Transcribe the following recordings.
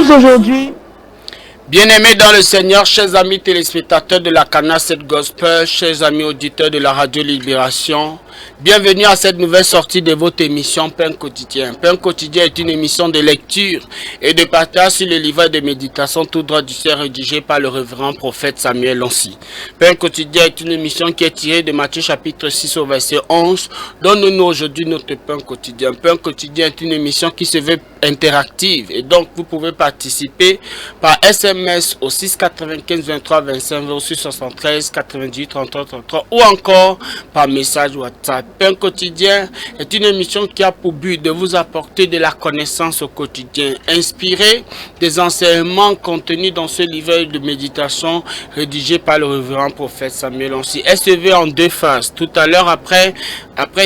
plus aujourd'hui. Bien-aimés dans le Seigneur, chers amis téléspectateurs de la Cana 7 Gospel, chers amis auditeurs de la Radio Libération, bienvenue à cette nouvelle sortie de votre émission Pain Quotidien. Pain Quotidien est une émission de lecture et de partage sur le livre de méditation tout droit du ciel rédigé par le révérend prophète Samuel Loncy. Pain Quotidien est une émission qui est tirée de Matthieu chapitre 6 au verset 11. Donne-nous aujourd'hui notre Pain Quotidien. Pain Quotidien est une émission qui se veut interactive et donc vous pouvez participer par SMS au 6 95 23 25 au 73 98 33 33 ou encore par message WhatsApp. Pain Quotidien est une émission qui a pour but de vous apporter de la connaissance au quotidien, inspiré des enseignements contenus dans ce livre de méditation rédigé par le révérend prophète Samuel Loncy. Elle se veut en deux phases. Tout à l'heure, après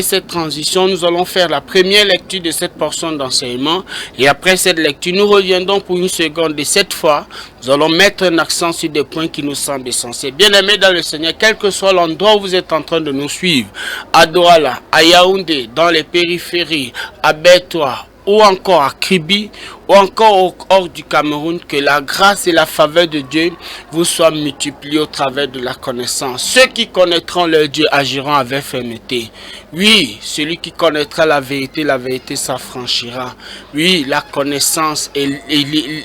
cette transition, nous allons faire la première lecture de cette portion d'enseignement. Et après cette lecture, nous reviendrons pour une seconde. Et cette fois, nous allons mettre un accent sur des points qui nous semblent essentiels. Bien-aimés dans le Seigneur, quel que soit l'endroit où vous êtes en train de nous suivre, à Douala, à Yaoundé, dans les périphéries, à Bertoua, ou encore à Kribi, ou encore hors du Cameroun, que la grâce et la faveur de Dieu vous soient multipliées au travers de la connaissance. Ceux qui connaîtront leur Dieu agiront avec fermeté. Oui, celui qui connaîtra la vérité s'affranchira. Oui, la connaissance et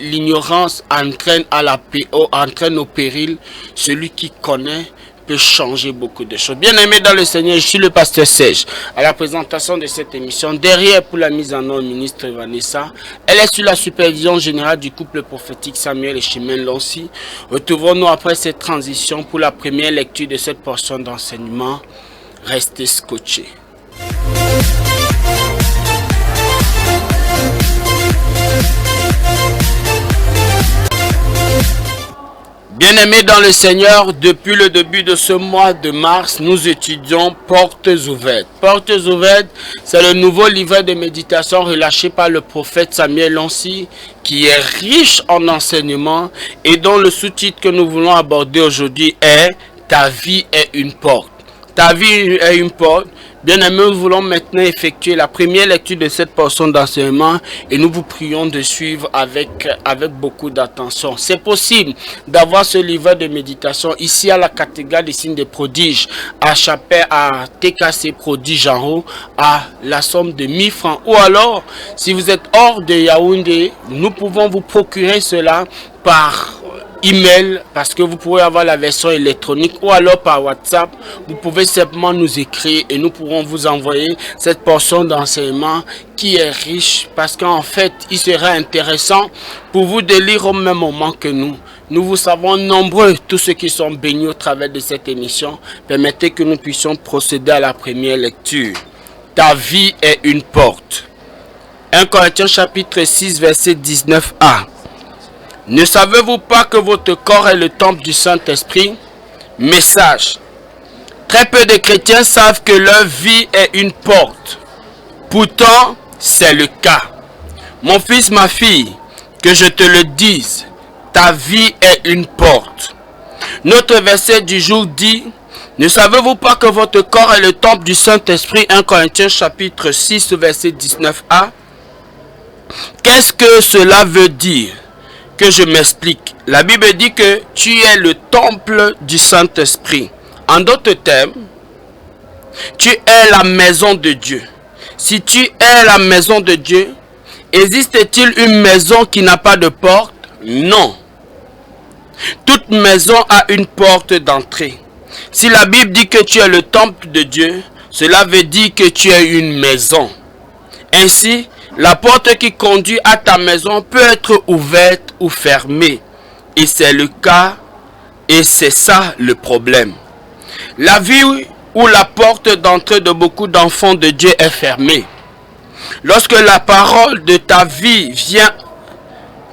l'ignorance entraînent au péril. Celui qui connaît peut changer beaucoup de choses. Bien-aimés dans le Seigneur, je suis le pasteur Serge. À la présentation de cette émission, derrière pour la mise en œuvre, ministre Vanessa, elle est sur la supervision générale du couple prophétique Samuel et Chimène Loncy. Retrouvons-nous après cette transition pour la première lecture de cette portion d'enseignement. Restez scotchés. Bien-aimés dans le Seigneur, depuis le début de ce mois de mars, nous étudions Portes ouvertes. Portes ouvertes, c'est le nouveau livre de méditation relâché par le prophète Samuel Loncy, qui est riche en enseignements et dont le sous-titre que nous voulons aborder aujourd'hui est « Ta vie est une porte ». Ta vie est une porte. Bien-aimés, nous voulons maintenant effectuer la première lecture de cette portion d'enseignement et nous vous prions de suivre avec beaucoup d'attention. C'est possible d'avoir ce livre de méditation ici à la cathédrale des signes des prodiges, à Chapelle, à TKC Prodige en haut, à la somme de 1000 francs. Ou alors, si vous êtes hors de Yaoundé, nous pouvons vous procurer cela par email, parce que vous pouvez avoir la version électronique, ou alors par WhatsApp. Vous pouvez simplement nous écrire et nous pourrons vous envoyer cette portion d'enseignement qui est riche, parce qu'en fait il sera intéressant pour vous de lire au même moment que nous. Nous vous savons nombreux, tous ceux qui sont bénis au travers de cette émission. Permettez que nous puissions procéder à la première lecture. Ta vie est une porte. 1 Corinthiens chapitre 6 verset 19a. Ne savez-vous pas que votre corps est le temple du Saint-Esprit? Message. Très peu de chrétiens savent que leur vie est une porte. Pourtant, c'est le cas. Mon fils, ma fille, que je te le dise, ta vie est une porte. Notre verset du jour dit, ne savez-vous pas que votre corps est le temple du Saint-Esprit? 1 Corinthiens chapitre 6 verset 19a. Qu'est-ce que cela veut dire? Que je m'explique. La Bible dit que tu es le temple du Saint-Esprit. En d'autres termes, tu es la maison de Dieu. Si tu es la maison de Dieu, existe-t-il une maison qui n'a pas de porte? Non. Toute maison a une porte d'entrée. Si la Bible dit que tu es le temple de Dieu, cela veut dire que tu es une maison. Ainsi, la porte qui conduit à ta maison peut être ouverte ou fermée. Et c'est le cas, et c'est ça le problème. La vie où la porte d'entrée de beaucoup d'enfants de Dieu est fermée. Lorsque la parole de ta vie vient,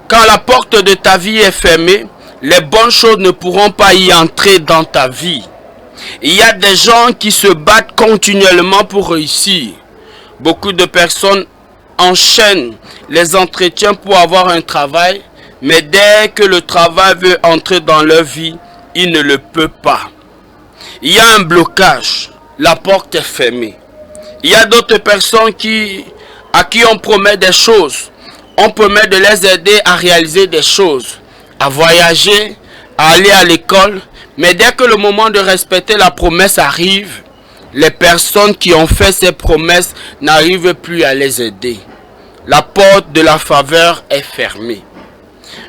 quand la porte de ta vie est fermée, les bonnes choses ne pourront pas y entrer dans ta vie. Il y a des gens qui se battent continuellement pour réussir. Beaucoup de personnes enchaînent les entretiens pour avoir un travail, mais dès que le travail veut entrer dans leur vie, il ne le peut pas. Il y a un blocage, la porte est fermée. Il y a d'autres personnes à qui on promet des choses. on promet de les aider à réaliser des choses, à voyager, à aller à l'école. Mais dès que le moment de respecter la promesse arrive, les personnes qui ont fait ces promesses n'arrivent plus à les aider. La porte de la faveur est fermée.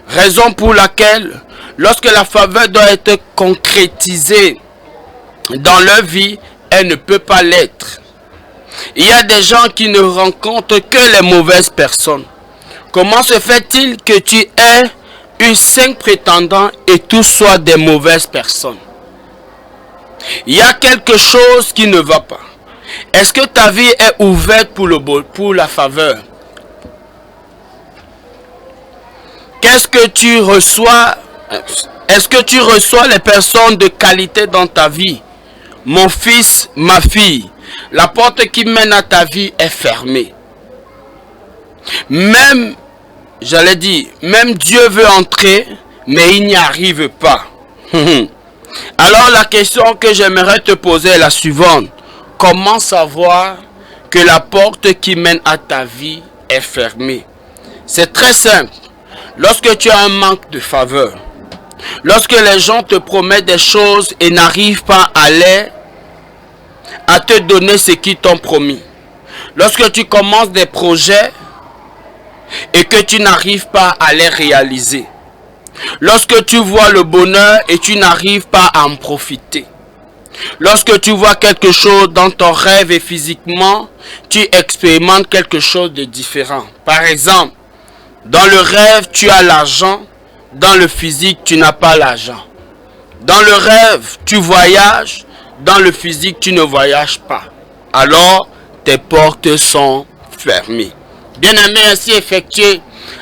Raison pour laquelle, lorsque la faveur doit être concrétisée dans leur vie, elle ne peut pas l'être. Il y a des gens qui ne rencontrent que les mauvaises personnes. Comment se fait-il que tu aies eu 5 prétendants et tous soient des mauvaises personnes? Il y a quelque chose qui ne va pas. Est-ce que ta vie est ouverte pour la faveur? Qu'est-ce que tu reçois? Est-ce que tu reçois les personnes de qualité dans ta vie? Mon fils, ma fille, la porte qui mène à ta vie est fermée. Même, j'allais dire, même Dieu veut entrer, mais il n'y arrive pas. Alors la question que j'aimerais te poser est la suivante. Comment savoir que la porte qui mène à ta vie est fermée? C'est très simple. Lorsque tu as un manque de faveur, lorsque les gens te promettent des choses et n'arrivent pas à te donner ce qu'ils t'ont promis, lorsque tu commences des projets et que tu n'arrives pas à les réaliser, lorsque tu vois le bonheur et tu n'arrives pas à en profiter, lorsque tu vois quelque chose dans ton rêve et physiquement, tu expérimentes quelque chose de différent. Par exemple, dans le rêve, tu as l'argent. Dans le physique, tu n'as pas l'argent. Dans le rêve, tu voyages. Dans le physique, tu ne voyages pas. Alors, tes portes sont fermées. Bien-aimé, ainsi effectué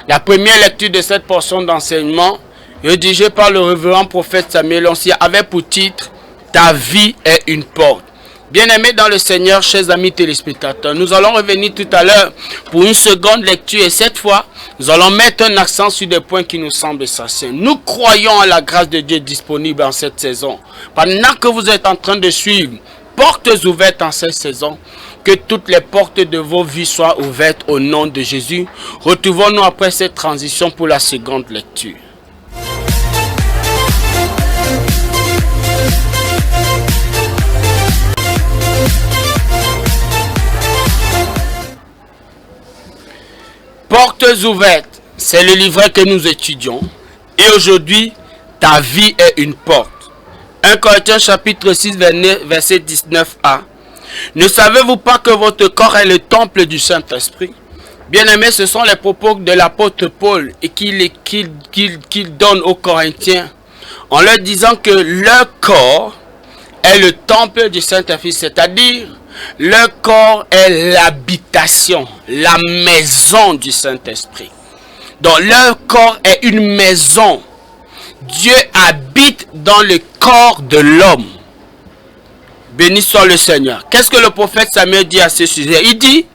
la première lecture de cette portion d'enseignement, rédigée par le révérend prophète Samuel Onsia, avait pour titre « Ta vie est une porte ». Bien-aimés dans le Seigneur, chers amis téléspectateurs, nous allons revenir tout à l'heure pour une seconde lecture et cette fois, nous allons mettre un accent sur des points qui nous semblent essentiels. Nous croyons à la grâce de Dieu disponible en cette saison. Pendant que vous êtes en train de suivre portes ouvertes en cette saison, que toutes les portes de vos vies soient ouvertes au nom de Jésus. Retrouvons-nous après cette transition pour la seconde lecture. Portes ouvertes, c'est le livret que nous étudions. Et aujourd'hui, ta vie est une porte. 1 Corinthiens chapitre 6, verset 19a. Ne savez-vous pas que votre corps est le temple du Saint-Esprit? Bien-aimés, ce sont les propos de l'apôtre Paul et qu'il donne aux Corinthiens en leur disant que leur corps est le temple du Saint-Esprit, c'est-à-dire leur corps est l'habitation, la maison du Saint-Esprit. Donc leur corps est une maison. Dieu habite dans le corps de l'homme. Béni soit le Seigneur. Qu'est-ce que le prophète Samuel dit à ce sujet? Il dit,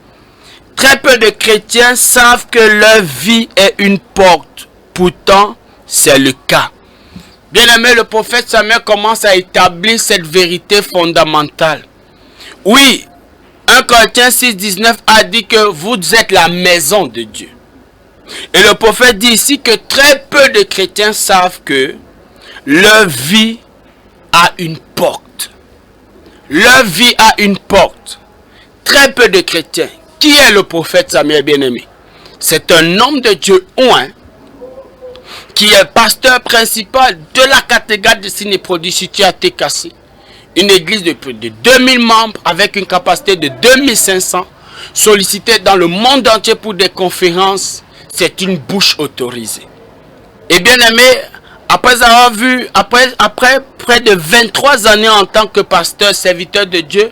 très peu de chrétiens savent que leur vie est une porte. Pourtant, c'est le cas. Bien-aimé, le prophète Samuel commence à établir cette vérité fondamentale. Oui, 1 Corinthiens 6, 19 a dit que vous êtes la maison de Dieu. Et le prophète dit ici que très peu de chrétiens savent que leur vie a une porte. Leur vie a une porte. Très peu de chrétiens. Qui est le prophète Samuel bien-aimé? C'est un homme de Dieu oint qui est pasteur principal de la cathédrale de Signe Prodige située à Tekassi. Une église de plus de 2000 membres avec une capacité de 2500 sollicitée dans le monde entier pour des conférences. C'est une bouche autorisée. Et bien aimé, après près de 23 années en tant que pasteur, serviteur de Dieu,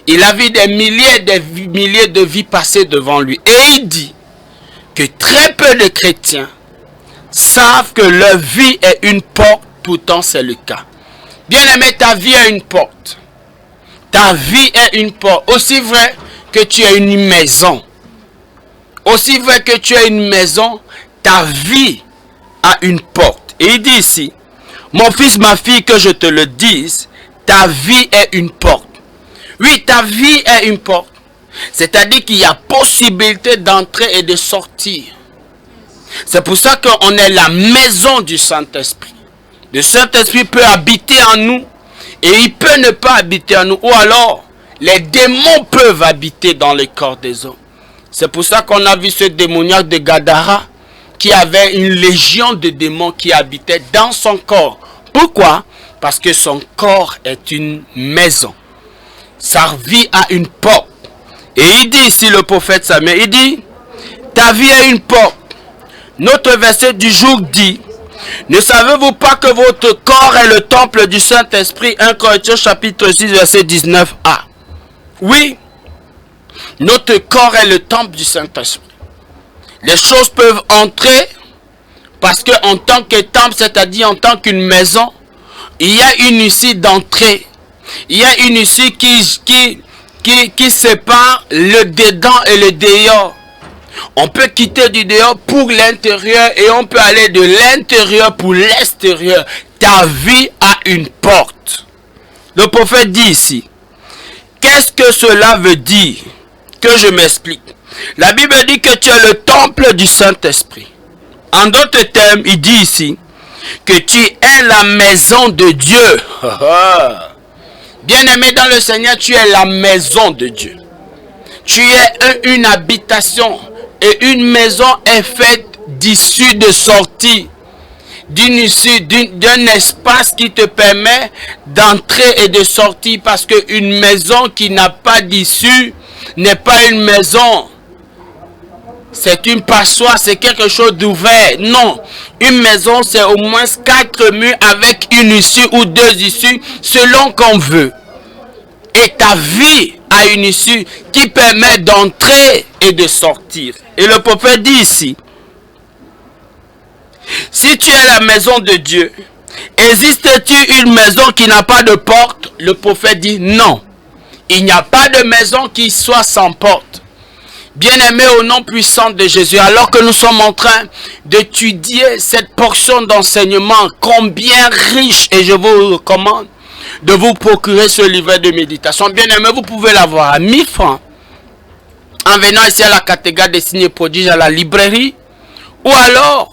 il a vu des milliers de vies passer devant lui. Et il dit que très peu de chrétiens savent que leur vie est une porte, pourtant c'est le cas. Bien-aimé, ta vie est une porte. Ta vie est une porte. Aussi vrai que tu as une maison. Aussi vrai que tu as une maison, ta vie a une porte. Et il dit ici, mon fils, ma fille, que je te le dise, ta vie est une porte. Oui, ta vie est une porte. C'est-à-dire qu'il y a possibilité d'entrer et de sortir. C'est pour ça qu'on est la maison du Saint-Esprit. Le Saint-Esprit peut habiter en nous et il peut ne pas habiter en nous. Ou alors, les démons peuvent habiter dans le corps des hommes. C'est pour ça qu'on a vu ce démoniaque de Gadara qui avait une légion de démons qui habitaient dans son corps. Pourquoi? Parce que son corps est une maison. Sa vie a une porte. Et il dit ici, le prophète Samuel, il dit, ta vie a une porte. Notre verset du jour dit, ne savez-vous pas que votre corps est le temple du Saint-Esprit? 1 Corinthiens chapitre 6 verset 19a. Oui, notre corps est le temple du Saint-Esprit. Les choses peuvent entrer parce qu'en tant que temple, c'est-à-dire en tant qu'une maison, il y a une issue d'entrée. Il y a une issue qui sépare le dedans et le dehors. On peut quitter du dehors pour l'intérieur et on peut aller de l'intérieur pour l'extérieur. Ta vie a une porte. Le prophète dit ici, qu'est-ce que cela veut dire? Que je m'explique. La Bible dit que tu es le temple du Saint-Esprit. En d'autres termes, il dit ici que tu es la maison de Dieu. Bien-aimé dans le Seigneur, tu es la maison de Dieu. Tu es une habitation. Et une maison est faite d'issue de sortie. D'une issue, d'un espace qui te permet d'entrer et de sortir. Parce qu'une maison qui n'a pas d'issue n'est pas une maison. C'est une passoire, c'est quelque chose d'ouvert. Non, une maison c'est au moins 4 murs avec une issue ou 2 issues selon qu'on veut. Et ta vie a une issue qui permet d'entrer et de sortir. Et le prophète dit ici, si tu es la maison de Dieu, existe-t-il une maison qui n'a pas de porte? Le prophète dit non. Il n'y a pas de maison qui soit sans porte. Bien-aimé au nom puissant de Jésus, alors que nous sommes en train d'étudier cette portion d'enseignement, combien riche, et je vous recommande de vous procurer ce livret de méditation. Bien-aimé, vous pouvez l'avoir à 1000 francs en venant ici à la cathédrale des signes et prodiges à la librairie, ou alors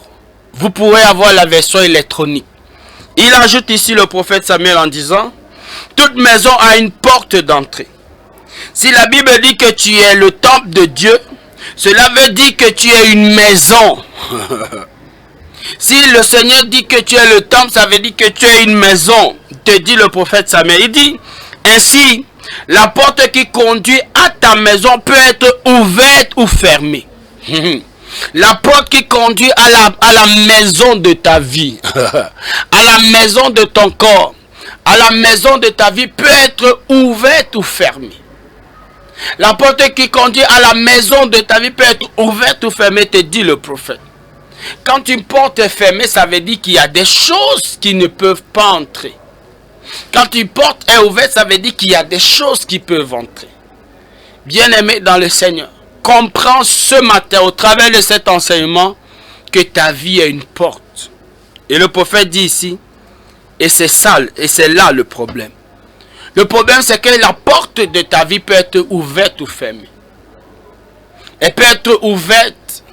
vous pourrez avoir la version électronique. Il ajoute ici le prophète Samuel en disant, toute maison a une porte d'entrée. Si la Bible dit que tu es le temple de Dieu, cela veut dire que tu es une maison. Si le Seigneur dit que tu es le temple, ça veut dire que tu es une maison, te dit le prophète Samuel. Il dit, ainsi, la porte qui conduit à ta maison peut être ouverte ou fermée. La porte qui conduit à la maison de ta vie, à la maison de ton corps, à la maison de ta vie peut être ouverte ou fermée. La porte qui conduit à la maison de ta vie peut être ouverte ou fermée, te dit le prophète. Quand une porte est fermée, ça veut dire qu'il y a des choses qui ne peuvent pas entrer. Quand une porte est ouverte, ça veut dire qu'il y a des choses qui peuvent entrer. Bien-aimé dans le Seigneur, comprends ce matin au travers de cet enseignement que ta vie est une porte. Et le prophète dit ici, et c'est ça, et c'est là le problème. Le problème, c'est que la porte de ta vie peut être ouverte ou fermée. Elle peut être ouverte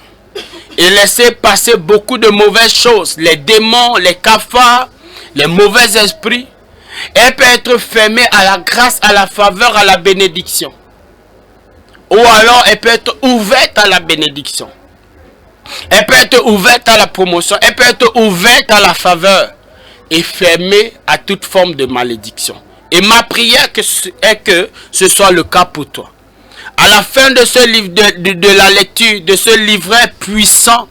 et laisser passer beaucoup de mauvaises choses. Les démons, les cafards, les mauvais esprits. Elle peut être fermée à la grâce, à la faveur, à la bénédiction. Ou alors, elle peut être ouverte à la bénédiction. Elle peut être ouverte à la promotion. Elle peut être ouverte à la faveur. Et fermée à toute forme de malédiction. Et ma prière est que ce soit le cas pour toi. À la fin de ce livre, de la lecture, de ce livret puissant,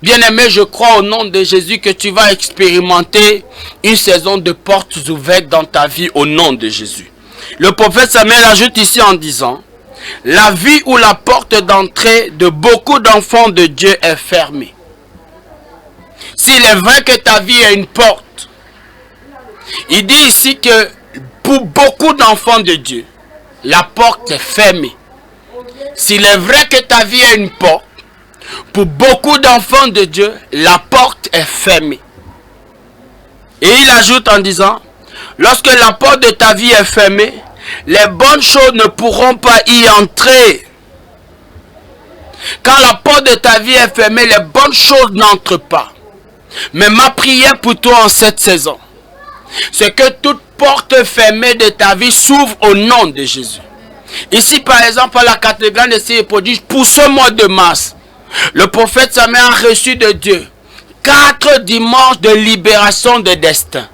bien-aimé, je crois au nom de Jésus que tu vas expérimenter une saison de portes ouvertes dans ta vie au nom de Jésus. Le prophète Samuel ajoute ici en disant, la vie ou la porte d'entrée de beaucoup d'enfants de Dieu est fermée. S'il est vrai que ta vie est une porte, il dit ici que pour beaucoup d'enfants de Dieu, la porte est fermée. S'il est vrai que ta vie est une porte, pour beaucoup d'enfants de Dieu, la porte est fermée. Et il ajoute en disant, lorsque la porte de ta vie est fermée, les bonnes choses ne pourront pas y entrer. Quand la porte de ta vie est fermée, les bonnes choses n'entrent pas. Mais ma prière pour toi en cette saison, c'est que toute porte fermée de ta vie s'ouvre au nom de Jésus. Ici, par exemple, à la cathédrale des signes et prodiges, pour ce mois de mars, le prophète Samuel a reçu de Dieu 4 dimanches de libération de destin.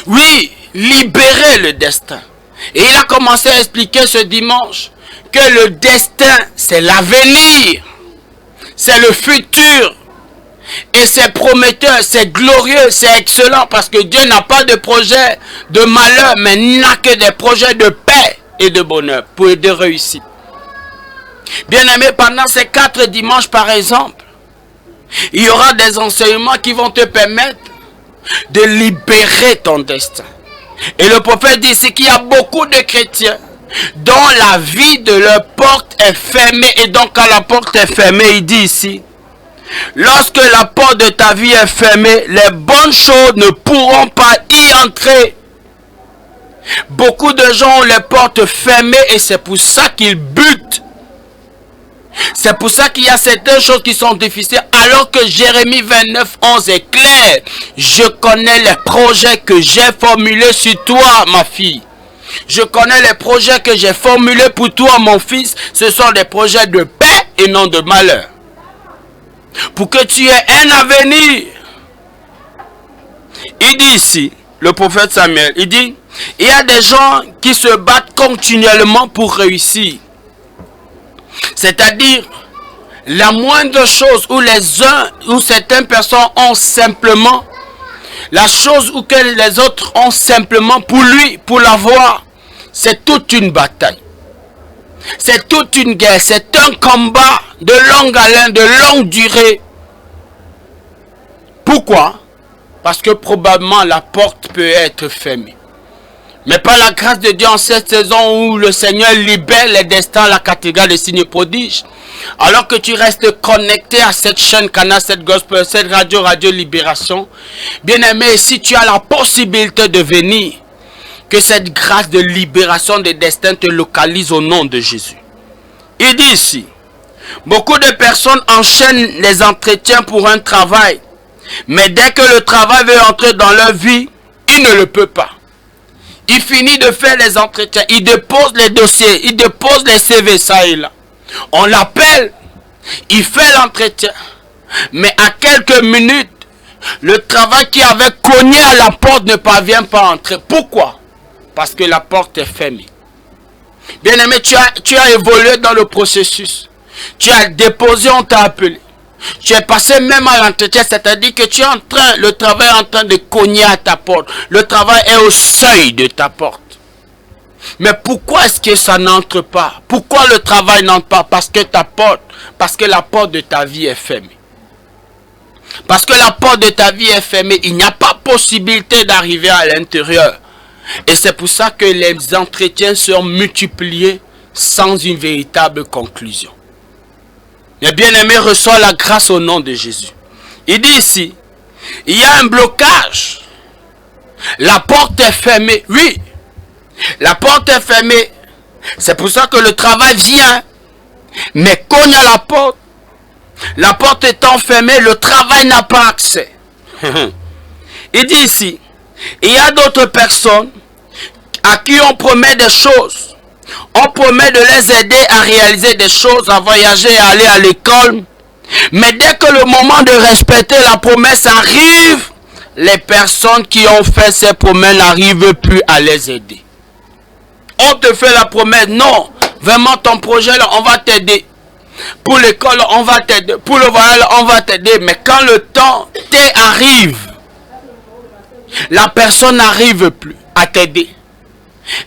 Oui, libérer le destin. Et il a commencé à expliquer ce dimanche que le destin, c'est l'avenir, c'est le futur. Et c'est prometteur, c'est glorieux, c'est excellent parce que Dieu n'a pas de projet de malheur, mais n'a que des projets de paix et de bonheur pour de réussite. Bien-aimé, pendant ces 4 dimanches, par exemple, il y aura des enseignements qui vont te permettre de libérer ton destin. Et le prophète dit ici qu'il y a beaucoup de chrétiens dont la vie de leur porte est fermée. Et donc quand la porte est fermée, il dit ici, lorsque la porte de ta vie est fermée, les bonnes choses ne pourront pas y entrer. Beaucoup de gens ont les portes fermées et c'est pour ça qu'ils butent. C'est pour ça qu'il y a certaines choses qui sont difficiles. Alors que Jérémie 29, 11 est clair. Je connais les projets que j'ai formulés sur toi, ma fille. Je connais les projets que j'ai formulés pour toi, mon fils. Ce sont des projets de paix et non de malheur. Pour que tu aies un avenir. Il dit ici, le prophète Samuel, il dit, il y a des gens qui se battent continuellement pour réussir. C'est-à-dire, la moindre chose où les uns ou certaines personnes ont simplement, la chose où que les autres ont simplement pour lui, pour l'avoir, c'est toute une bataille. C'est toute une guerre, c'est un combat de longue haleine, de longue durée. Pourquoi? Parce que probablement la porte peut être fermée. Mais par la grâce de Dieu en cette saison où le Seigneur libère les destins à la cathédrale des signes et prodiges, alors que tu restes connecté à cette chaîne Canal 7 Gospel, cette radio Libération, bien aimé, si tu as la possibilité de venir, que cette grâce de libération des destins te localise au nom de Jésus. Il dit ici, beaucoup de personnes enchaînent les entretiens pour un travail, mais dès que le travail veut entrer dans leur vie, il ne le peut pas. Il finit de faire les entretiens, il dépose les dossiers, il dépose les CV, ça et là. On l'appelle, il fait l'entretien. Mais à quelques minutes, le travail qui avait cogné à la porte ne parvient pas à entrer. Pourquoi? Parce que la porte est fermée. Bien aimé, tu as évolué dans le processus. Tu as déposé, on t'a appelé. Tu es passé même à l'entretien, c'est-à-dire que tu es en train, le travail est en train de cogner à ta porte. Le travail est au seuil de ta porte. Mais pourquoi est-ce que ça n'entre pas? Pourquoi le travail n'entre pas? Parce que la porte de ta vie est fermée. Parce que la porte de ta vie est fermée, il n'y a pas possibilité d'arriver à l'intérieur. Et c'est pour ça que les entretiens sont multipliés sans une véritable conclusion. Les bien-aimés reçoivent la grâce au nom de Jésus. Il dit ici, il y a un blocage. La porte est fermée. Oui, la porte est fermée. C'est pour ça que le travail vient. Mais cogne à la porte. La porte étant fermée, le travail n'a pas accès. Il dit ici, il y a d'autres personnes à qui on promet des choses. On promet de les aider à réaliser des choses, à voyager, à aller à l'école. Mais dès que le moment de respecter la promesse arrive, les personnes qui ont fait ces promesses n'arrivent plus à les aider. On te fait la promesse, non, vraiment ton projet là, on va t'aider. Pour l'école, on va t'aider. Pour le voyage, on va t'aider. Mais quand le temps arrive, la personne n'arrive plus à t'aider.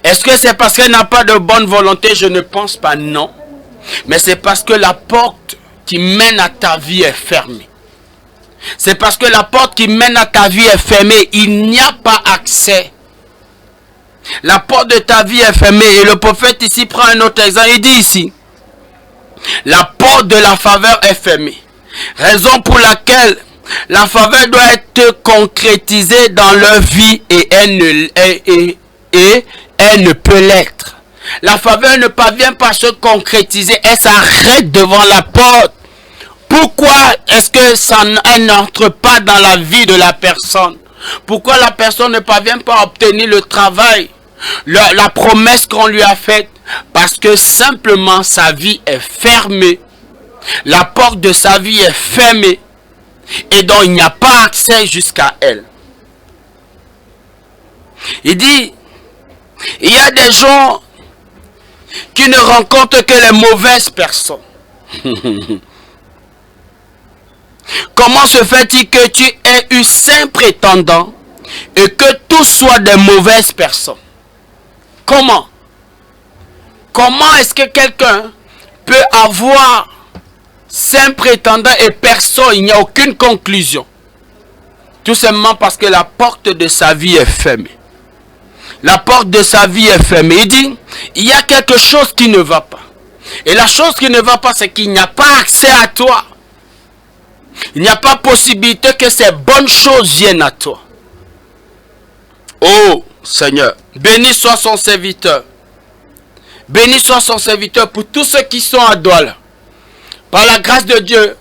Est-ce que c'est parce qu'elle n'a pas de bonne volonté? Je ne pense pas, non. Mais c'est parce que la porte qui mène à ta vie est fermée. C'est parce que la porte qui mène à ta vie est fermée. Il n'y a pas accès. La porte de ta vie est fermée. Et le prophète ici prend un autre exemple. Il dit ici, la porte de la faveur est fermée. Raison pour laquelle la faveur doit être concrétisée dans leur vie et elle ne peut l'être. la faveur ne parvient pas à se concrétiser, elle s'arrête devant la porte. Pourquoi est-ce que elle n'entre pas dans la vie de la personne? Pourquoi la personne ne parvient pas à obtenir le travail, la promesse qu'on lui a faite? Parce que simplement sa vie est fermée. La porte de sa vie est fermée. Et donc il n'y a pas accès jusqu'à elle. Il dit, il y a des gens qui ne rencontrent que les mauvaises personnes. Comment se fait-il que tu aies eu 5 prétendants et que tous soient des mauvaises personnes? Comment? Comment est-ce que quelqu'un peut avoir 5 prétendants et personne, il n'y a aucune conclusion? Tout simplement parce que la porte de sa vie est fermée. La porte de sa vie est fermée. Il dit, il y a quelque chose qui ne va pas. Et la chose qui ne va pas, c'est qu'il n'y a pas accès à toi. Il n'y a pas possibilité que ces bonnes choses viennent à toi. Oh Seigneur, béni soit son serviteur. Béni soit son serviteur pour tous ceux qui sont à Douala. Par la grâce de Dieu,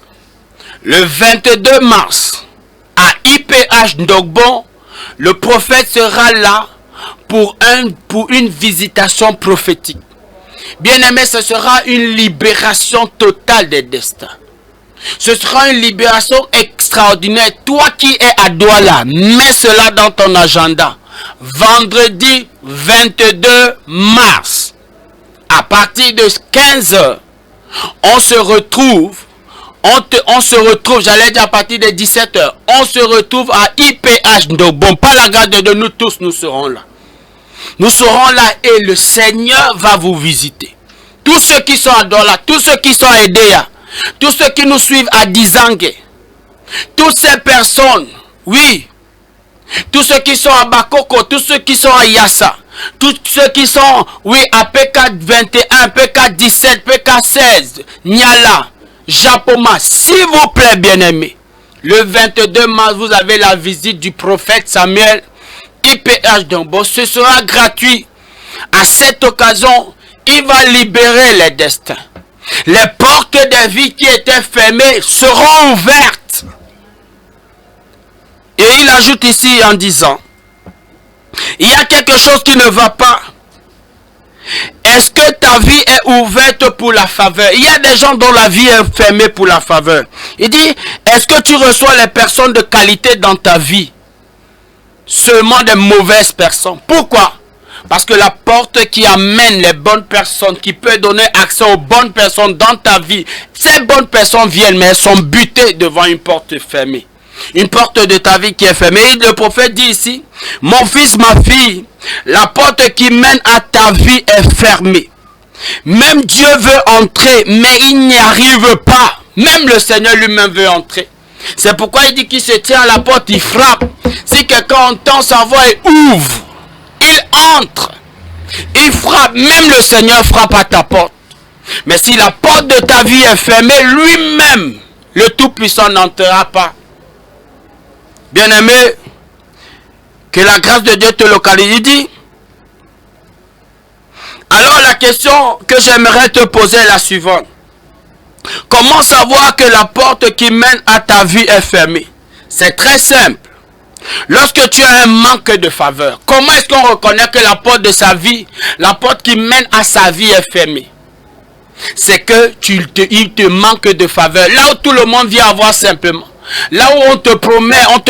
le 22 mars, à IPH Ndogbon, le prophète sera là pour une visitation prophétique. Bien-aimé, ce sera une libération totale des destins. Ce sera une libération extraordinaire. Toi qui es à Douala, mets cela dans ton agenda. Vendredi 22 mars, à partir de 15 h, on se retrouve, j'allais dire à partir de 17 h, on se retrouve à IPH. Donc bon, pas la garde de nous tous, nous serons là. Nous serons là et le Seigneur va vous visiter. Tous ceux qui sont à Douala, tous ceux qui sont à Edea, tous ceux qui nous suivent à Dizangue, toutes ces personnes, oui, tous ceux qui sont à Bakoko, tous ceux qui sont à Yassa, tous ceux qui sont, oui, à PK21, PK17, PK16, Niala, Japoma, s'il vous plaît, bien-aimés, le 22 mars, vous avez la visite du prophète Samuel, IPH Dombo, ce sera gratuit. À cette occasion, il va libérer les destins. Les portes des vies qui étaient fermées seront ouvertes. Et il ajoute ici en disant, il y a quelque chose qui ne va pas. Est-ce que ta vie est ouverte pour la faveur? Il y a des gens dont la vie est fermée pour la faveur. Il dit, est-ce que tu reçois les personnes de qualité dans ta vie? Seulement des mauvaises personnes. Pourquoi? Parce que la porte qui amène les bonnes personnes, qui peut donner accès aux bonnes personnes dans ta vie, ces bonnes personnes viennent, mais elles sont butées devant une porte fermée. Une porte de ta vie qui est fermée. Et le prophète dit ici, mon fils, ma fille, la porte qui mène à ta vie est fermée. Même Dieu veut entrer, mais il n'y arrive pas. Même le Seigneur lui-même veut entrer. C'est pourquoi il dit qu'il se tient à la porte, il frappe. Si quelqu'un entend sa voix et ouvre, il entre. Il frappe, même le Seigneur frappe à ta porte. Mais si la porte de ta vie est fermée, lui-même, le Tout-Puissant n'entrera pas. Bien-aimé, que la grâce de Dieu te localise. Il dit, alors la question que j'aimerais te poser est la suivante. Comment savoir que la porte qui mène à ta vie est fermée? C'est très simple. Lorsque tu as un manque de faveur, comment est-ce qu'on reconnaît que la porte de sa vie, la porte qui mène à sa vie est fermée? C'est que il te manque de faveur. Là où tout le monde vient avoir simplement. Là où on te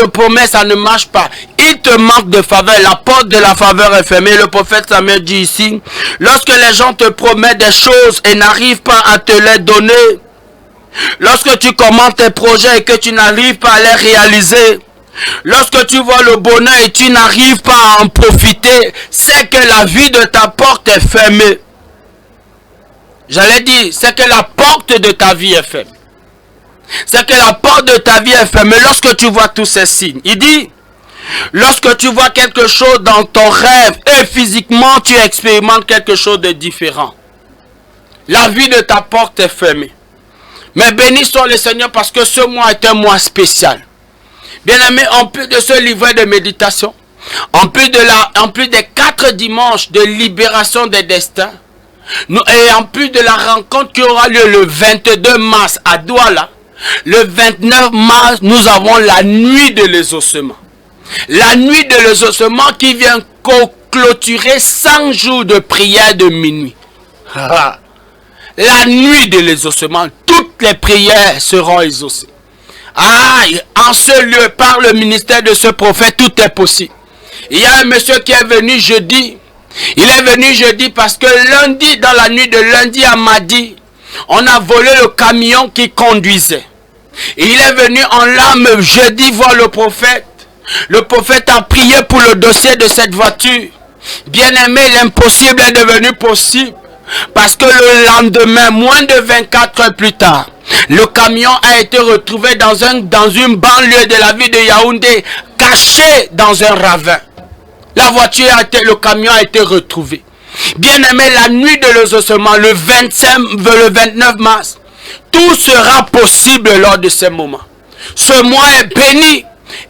promet, ça ne marche pas. Il te manque de faveur. La porte de la faveur est fermée. Le prophète Samuel dit ici, lorsque les gens te promettent des choses et n'arrivent pas à te les donner, lorsque tu commences tes projets et que tu n'arrives pas à les réaliser, lorsque tu vois le bonheur et tu n'arrives pas à en profiter, c'est que la vie de ta porte est fermée. J'allais dire, c'est que la porte de ta vie est fermée. C'est que la porte de ta vie est fermée lorsque tu vois tous ces signes. Il dit, lorsque tu vois quelque chose dans ton rêve et physiquement tu expérimentes quelque chose de différent, la vie de ta porte est fermée. Mais béni soit le Seigneur parce que ce mois est un mois spécial. Bien-aimé, en plus de ce livret de méditation, en plus des 4 dimanches de libération des destins, Et en plus de la rencontre qui aura lieu le 22 mars à Douala, le 29 mars, nous avons la nuit de l'exaucement. La nuit de l'exaucement qui vient clôturer 100 jours de prière de minuit. La nuit de l'exaucement, toutes les prières seront exaucées. En ce lieu, par le ministère de ce prophète, tout est possible. Il y a un monsieur qui est venu jeudi. Il est venu jeudi parce que lundi, dans la nuit de lundi à mardi, on a volé le camion qui conduisait. Et il est venu en larmes jeudi voir le prophète. Le prophète a prié pour le dossier de cette voiture. Bien-aimé, l'impossible est devenu possible. Parce que le lendemain, moins de 24 heures plus tard, le camion a été retrouvé dans une banlieue de la ville de Yaoundé, caché dans un ravin. La voiture le camion a été retrouvé. Bien-aimé, la nuit de l'exaucement, le 29 mars, tout sera possible lors de ces moments. Ce mois est béni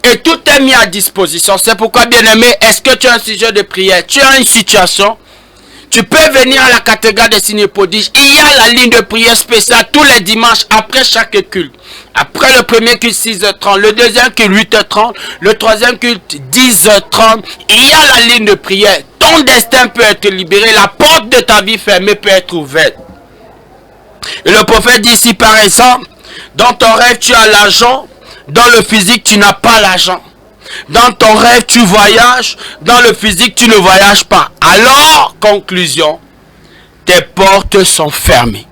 et tout est mis à disposition. C'est pourquoi, bien-aimé, est-ce que tu as un sujet de prière? Tu as une situation? Tu peux venir à la cathédrale de Sinépodige. Il y a la ligne de prière spéciale tous les dimanches après chaque culte. Après le premier culte 6h30, le deuxième culte 8h30, le troisième culte 10h30. Il y a la ligne de prière. Ton destin peut être libéré. La porte de ta vie fermée peut être ouverte. Et le prophète dit ici par exemple, dans ton rêve tu as l'argent, dans le physique tu n'as pas l'argent. Dans ton rêve tu voyages, dans le physique tu ne voyages pas. Alors, conclusion, tes portes sont fermées.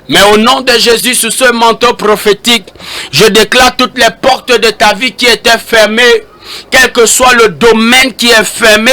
Mais au nom de Jésus, sous ce manteau prophétique, je déclare toutes les portes de ta vie qui étaient fermées. Quel que soit le domaine qui est fermé,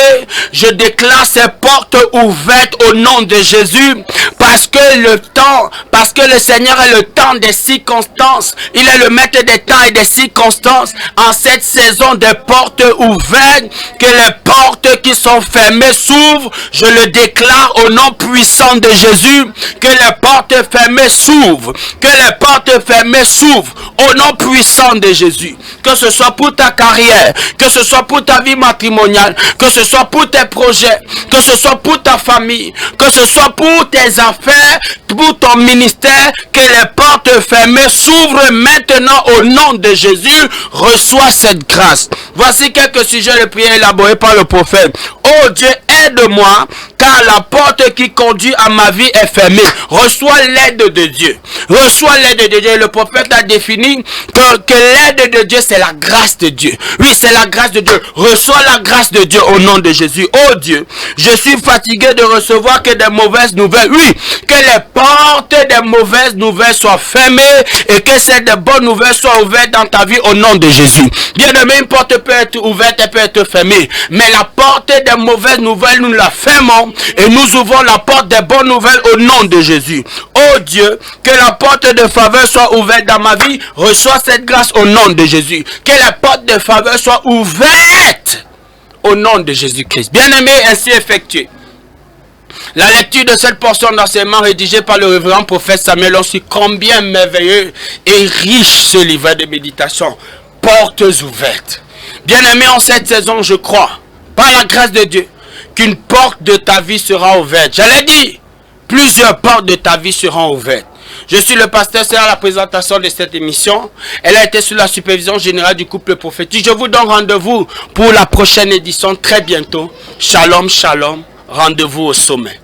je déclare ces portes ouvertes au nom de Jésus. Parce que le Seigneur est le temps des circonstances. Il est le maître des temps et des circonstances. En cette saison des portes ouvertes, que les portes qui sont fermées s'ouvrent. Je le déclare au nom puissant de Jésus. Que les portes fermées s'ouvrent. Que les portes fermées s'ouvrent. Au nom puissant de Jésus. Que ce soit pour ta carrière, que ce soit pour ta vie matrimoniale, que ce soit pour tes projets, que ce soit pour ta famille, que ce soit pour tes affaires, pour ton ministère, que les portes fermées s'ouvrent maintenant au nom de Jésus. Reçois cette grâce. Voici quelques sujets de prière élaborés par le prophète. Oh Dieu, aide-moi, car la porte qui conduit à ma vie est fermée. Reçois l'aide de Dieu. Reçois l'aide de Dieu. Le prophète a défini que l'aide de Dieu, c'est la grâce de Dieu. Oui, c'est la grâce de Dieu. Reçois la grâce de Dieu au nom de Jésus. Oh Dieu, je suis fatigué de recevoir que des mauvaises nouvelles. Oui, que les portes des mauvaises nouvelles soient fermées et que celles des bonnes nouvelles soient ouvertes dans ta vie au nom de Jésus. Bien-aimé, une porte peut être ouverte et peut être fermée. Mais la porte des mauvaises nouvelles, nous la fermons et nous ouvrons la porte des bonnes nouvelles au nom de Jésus. Oh Dieu, que la porte de faveur soit ouverte dans ma vie. Reçois cette grâce au nom de Jésus. Que la porte de faveur soit ouverte au nom de Jésus-Christ. Bien-aimé, ainsi effectué. La lecture de cette portion d'enseignement rédigée par le révérend prophète Samuel Onsi, combien merveilleux et riche ce livre de méditation. Portes ouvertes. Bien-aimé, en cette saison, je crois, par la grâce de Dieu, qu'une porte de ta vie sera ouverte. J'allais dire, plusieurs portes de ta vie seront ouvertes. Je suis le pasteur, c'est à la présentation de cette émission. Elle a été sous la supervision générale du couple prophétique. Je vous donne rendez-vous pour la prochaine édition très bientôt. Shalom, shalom. Rendez-vous au sommet.